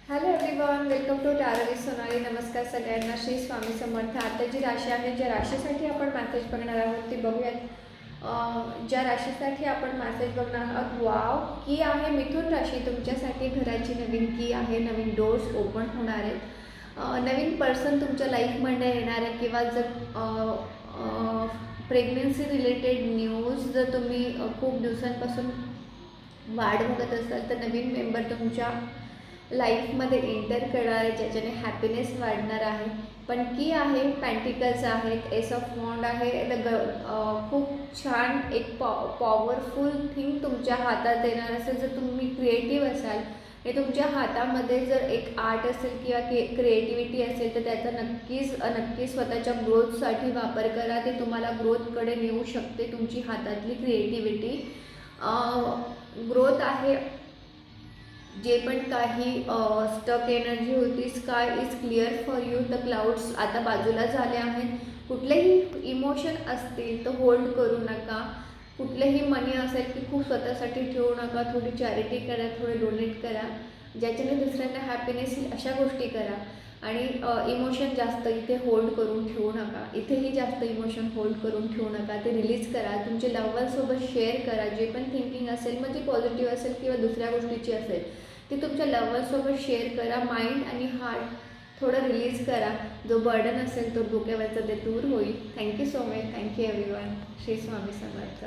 Hello everyone, welcome to Tarvi Sonali. नमस्कार सगळ्यांना. श्री स्वामी समर्थ. आता जी राशी आहे, ज्या राशीसाठी आपण मॅसेज बघणार आहोत ती बघूयात. ज्या राशीसाठी आपण मॅसेज बघणार आहोत, वाव की आहे मिथुन राशी. तुमच्यासाठी घराची नवीन की आहे, नवीन डोर्स ओपन होणार आहेत, नवीन पर्सन तुमच्या लाईफमध्ये येणार आहे, किंवा जर प्रेग्नन्सी रिलेटेड न्यूज जर तुम्ही खूप दिवसांपासून वाट बघत असाल तर नवीन मेंबर तुमच्या लाईफमध्ये एंटर करणार आहे, ज्याच्याने हॅपीनेस वाढणार आहे. पण की आहे पॅन्टिकल्स आहेत, एस ऑफ वॉन्ड आहे. खूप छान एक पॉवरफुल थिंग तुमच्या हातात येणार असेल. जर तुम्ही क्रिएटिव्ह असाल आणि तुमच्या हातामध्ये जर एक आर्ट असेल किंवा क्रिएटिव्हिटी असेल तर त्याचा नक्कीच स्वतःच्या ग्रोथसाठी वापर करा. ते तुम्हाला ग्रोथकडे नेऊ शकते. तुमची हातातली क्रिएटिव्हिटी ग्रोथ आहे. जे पण काही स्टक एनर्जी होती, sky is clear for you. The clouds आता बाजूला झाले आहेत. कुठलेही इमोशन असतील तर होल्ड करू नका. कुठलेही मनी असेल की खूप स्वतःसाठी ठेवू नका. थोडी चॅरिटी करा, थोडे डोनेट करा, ज्याच्याने दुसऱ्यांना हॅपीनेस येईल अशा गोष्टी करा. आणि इमोशन जास्त इथे होल्ड करून ठेवू नका. इथेही जास्त इमोशन होल्ड करून ठेवू नका. ते रिलीज करा. तुमच्या लव्हरसोबत शेअर करा. जे पण थिंकिंग असेल, मग ती पॉझिटिव्ह असेल किंवा दुसऱ्या गोष्टीची असेल, ती तुमच्या लव्हरसोबत शेअर करा. माइंड आणि हार्ट थोडं रिलीज करा. जो बर्डन असेल तो डोक्यावरचा ते दूर होईल. Thank you so much. Thank you everyone. Shri Swami समर्थ.